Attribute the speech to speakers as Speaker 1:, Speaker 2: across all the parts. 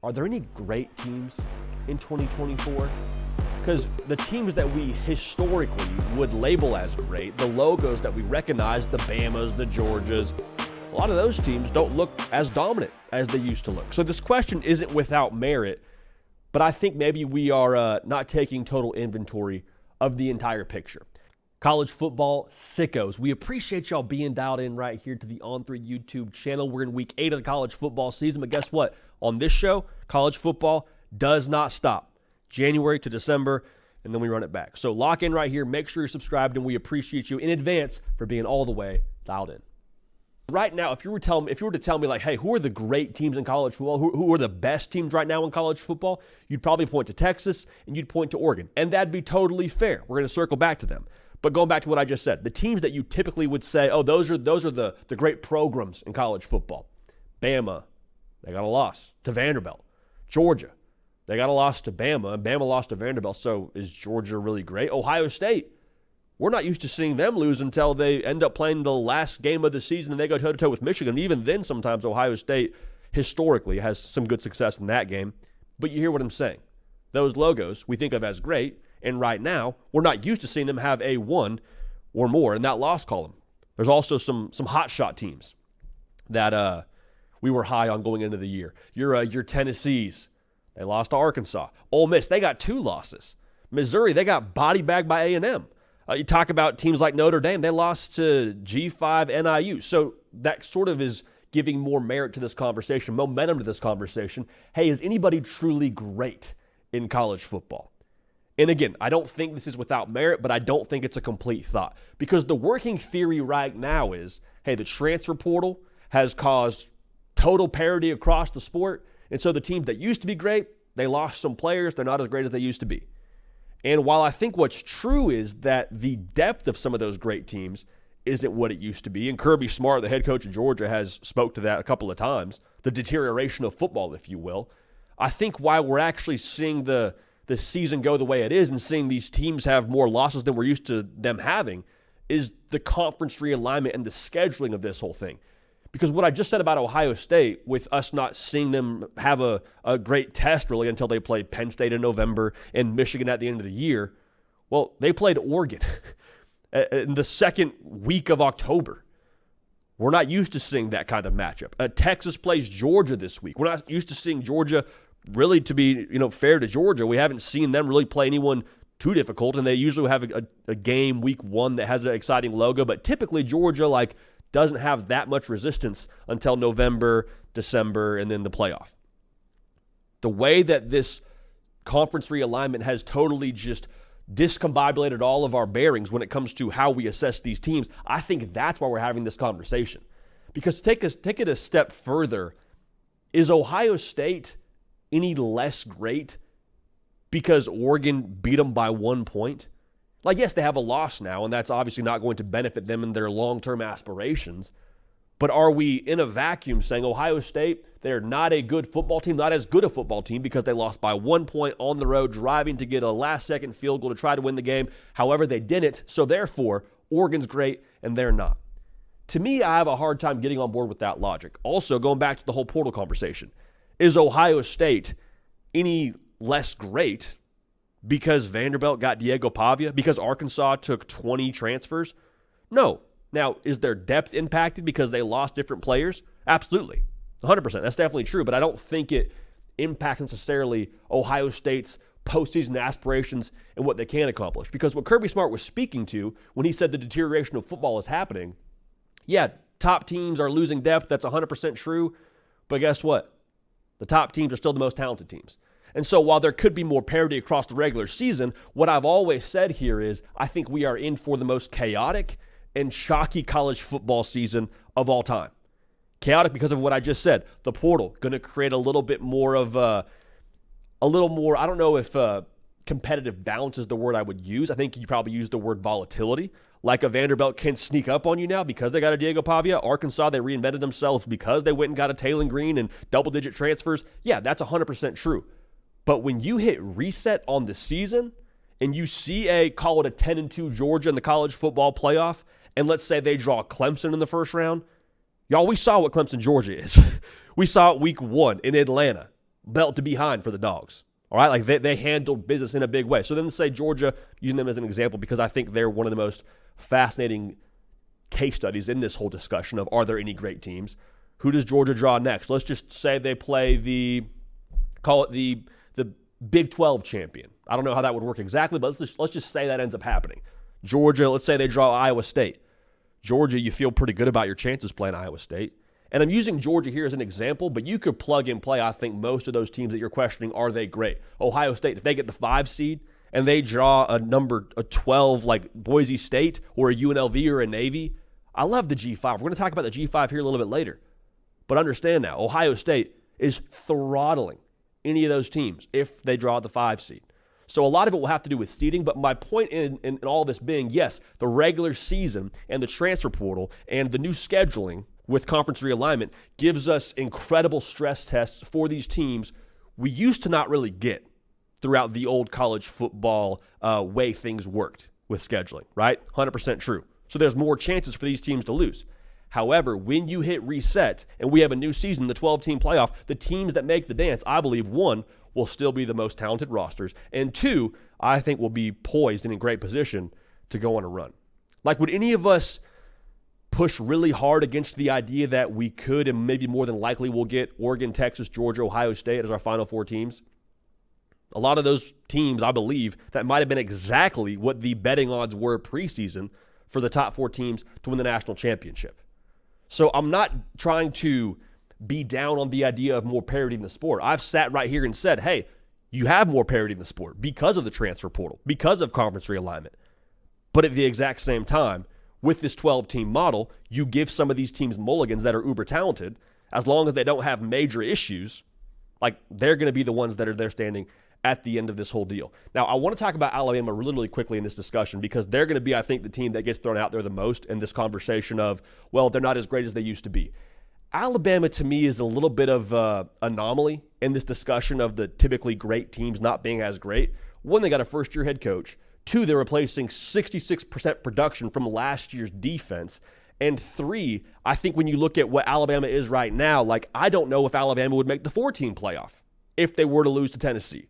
Speaker 1: are there any great teams in 2024? Because the teams that we historically would label as great, the logos that we recognize, the Bamas, the Georgias, a lot of those teams don't look as dominant as they used to look. So this question isn't without merit, but I think maybe we are not taking total inventory of the entire picture. College football sickos, we appreciate y'all being dialed in right here to the On3 YouTube channel. We're in week 8 of the college football season, but guess what? On this show, college football does not stop. January to December, and then we run it back. So lock in right here. Make sure you're subscribed, and we appreciate you in advance for being all the way dialed in. Right now, if you were to tell me, like, hey, who are the great teams in college football? Who are the best teams right now in college football? You'd probably point to Texas, and you'd point to Oregon, and that'd be totally fair. We're going to circle back to them. But going back to what I just said, the teams that you typically would say, oh, those are the great programs in college football. Bama, they got a loss to Vanderbilt. Georgia, they got a loss to Bama, and Bama lost to Vanderbilt. So is Georgia really great? Ohio State, we're not used to seeing them lose until they end up playing the last game of the season and they go toe-to-toe with Michigan. Even then, sometimes Ohio State historically has some good success in that game. But you hear what I'm saying. Those logos we think of as great, and right now, we're not used to seeing them have a 1 or more in that loss column. There's also some hot shot teams that we were high on going into the year. Your Tennessees, they lost to Arkansas. Ole Miss, they got 2 losses. Missouri, they got body bagged by A&M. You talk about teams like Notre Dame, they lost to G5 NIU. So that sort of is giving more merit to this conversation, momentum to this conversation. Hey, is anybody truly great in college football? And again, I don't think this is without merit, but I don't think it's a complete thought. Because the working theory right now is, hey, the transfer portal has caused total parity across the sport. And so the teams that used to be great, they lost some players. They're not as great as they used to be. And while I think what's true is that the depth of some of those great teams isn't what it used to be, and Kirby Smart, the head coach of Georgia, has spoke to that a couple of times, the deterioration of football, if you will, I think why we're actually seeing the season go the way it is and seeing these teams have more losses than we're used to them having is the conference realignment and the scheduling of this whole thing. Because what I just said about Ohio State, with us not seeing them have a great test really until they play Penn State in November and Michigan at the end of the year, well, they played Oregon in the second week of October. We're not used to seeing that kind of matchup. Texas plays Georgia this week. We're not used to seeing Georgia really, to be fair to Georgia. We haven't seen them really play anyone too difficult, and they usually have a game week 1 that has an exciting logo, but typically Georgia doesn't have that much resistance until November, December, and then the playoff. The way that this conference realignment has totally just discombobulated all of our bearings when it comes to how we assess these teams, I think that's why we're having this conversation. Because take it a step further, is Ohio State any less great because Oregon beat them by 1 point? Yes, they have a loss now, and that's obviously not going to benefit them in their long-term aspirations. But are we in a vacuum saying Ohio State, they're not a good football team, not as good a football team because they lost by 1 point on the road, driving to get a last-second field goal to try to win the game. However, they didn't, so therefore, Oregon's great, and they're not. To me, I have a hard time getting on board with that logic. Also, going back to the whole portal conversation, is Ohio State any less great because Vanderbilt got Diego Pavia? Because Arkansas took 20 transfers? No. Now, is their depth impacted because they lost different players? Absolutely. 100%. That's definitely true, but I don't think it impacts necessarily Ohio State's postseason aspirations and what they can accomplish. Because what Kirby Smart was speaking to when he said the deterioration of football is happening, yeah, top teams are losing depth. That's 100% true. But guess what? The top teams are still the most talented teams. And so while there could be more parity across the regular season, what I've always said here is I think we are in for the most chaotic and shocky college football season of all time. Chaotic because of what I just said. The portal going to create a little bit more of I don't know if competitive balance is the word I would use. I think you probably use the word volatility. Like a Vanderbilt can sneak up on you now because they got a Diego Pavia. Arkansas, they reinvented themselves because they went and got a Taylor Green and double-digit transfers. Yeah, that's 100% true. But when you hit reset on the season and you see call it a 10-2 Georgia in the college football playoff, and let's say they draw Clemson in the first round, y'all, we saw what Clemson, Georgia is. We saw it week 1 in Atlanta. belt to behind for the Dogs. All right, like they handled business in a big way. So then say Georgia, using them as an example because I think they're one of the most fascinating case studies in this whole discussion of are there any great teams? Who does Georgia draw next? Let's just say they play the Big 12 champion. I don't know how that would work exactly, but let's just say that ends up happening. Georgia, let's say they draw Iowa State. Georgia, you feel pretty good about your chances playing Iowa State. And I'm using Georgia here as an example, but you could plug and play, I think, most of those teams that you're questioning, are they great? Ohio State, if they get the 5 seed and they draw a 12 like Boise State or a UNLV or a Navy, I love the G5. We're going to talk about the G5 here a little bit later. But understand now, Ohio State is throttling any of those teams if they draw the 5 seed. So a lot of it will have to do with seeding, but my point in all this being, yes, the regular season and the transfer portal and the new scheduling with conference realignment gives us incredible stress tests for these teams we used to not really get throughout the old college football way things worked with scheduling, right? 100% true. So there's more chances for these teams to lose. However, when you hit reset and we have a new season, the 12-team playoff, the teams that make the dance, I believe, one, will still be the most talented rosters, and two, I think will be poised and in great position to go on a run. Like, would any of us push really hard against the idea that we could and maybe more than likely will get Oregon, Texas, Georgia, Ohio State as our final 4 teams? A lot of those teams, I believe, that might have been exactly what the betting odds were preseason for the top 4 teams to win the national championship. So I'm not trying to be down on the idea of more parity in the sport. I've sat right here and said, hey, you have more parity in the sport because of the transfer portal, because of conference realignment. But at the exact same time, with this 12-team model, you give some of these teams mulligans that are uber talented, as long as they don't have major issues, like they're going to be the ones that are there standing at the end of this whole deal. Now, I want to talk about Alabama really quickly in this discussion because they're going to be, I think, the team that gets thrown out there the most in this conversation of, well, they're not as great as they used to be. Alabama, to me, is a little bit of an anomaly in this discussion of the typically great teams not being as great. One, they got a first-year head coach. Two, they're replacing 66% production from last year's defense. And three, I think when you look at what Alabama is right now, like I don't know if Alabama would make the 4-team playoff if they were to lose to Tennessee.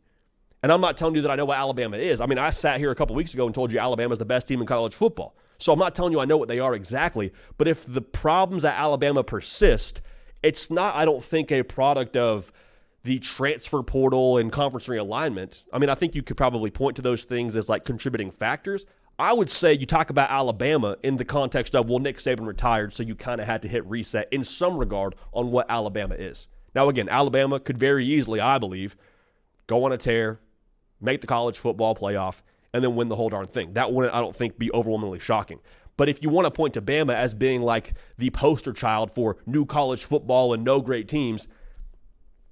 Speaker 1: And I'm not telling you that I know what Alabama is. I mean, I sat here a couple weeks ago and told you Alabama's the best team in college football. So I'm not telling you I know what they are exactly. But if the problems at Alabama persist, it's not, I don't think, a product of the transfer portal and conference realignment. I mean, I think you could probably point to those things as like contributing factors. I would say you talk about Alabama in the context of, well, Nick Saban retired, so you kind of had to hit reset in some regard on what Alabama is. Now, again, Alabama could very easily, I believe, go on a tear, make the college football playoff, and then win the whole darn thing. That wouldn't, I don't think, be overwhelmingly shocking. But if you want to point to Bama as being like the poster child for new college football and no great teams,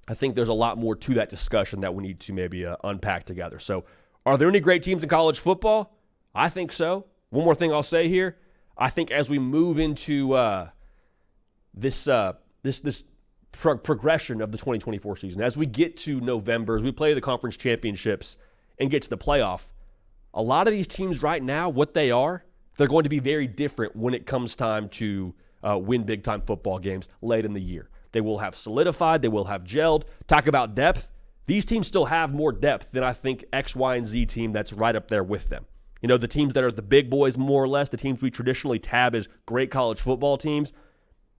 Speaker 1: I think there's a lot more to that discussion that we need to maybe unpack together. So are there any great teams in college football? I think so. One more thing I'll say here. I think as we move into this progression of the 2024 season, as we get to November, as we play the conference championships and get to the playoff, a lot of these teams right now, what they are, they're going to be very different when it comes time to win big-time football games late in the year. They will have solidified. They will have gelled. Talk about depth. These teams still have more depth than I think X, Y, and Z team that's right up there with them. You know, the teams that are the big boys, more or less, the teams we traditionally tab as great college football teams,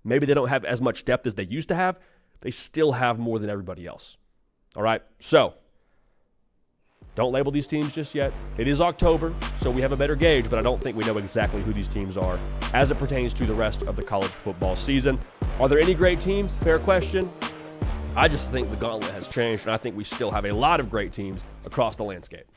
Speaker 1: maybe they don't have as much depth as they used to have. They still have more than everybody else. All right, so don't label these teams just yet. It is October, so we have a better gauge, but I don't think we know exactly who these teams are as it pertains to the rest of the college football season. Are there any great teams? Fair question. I just think the gauntlet has changed, and I think we still have a lot of great teams across the landscape.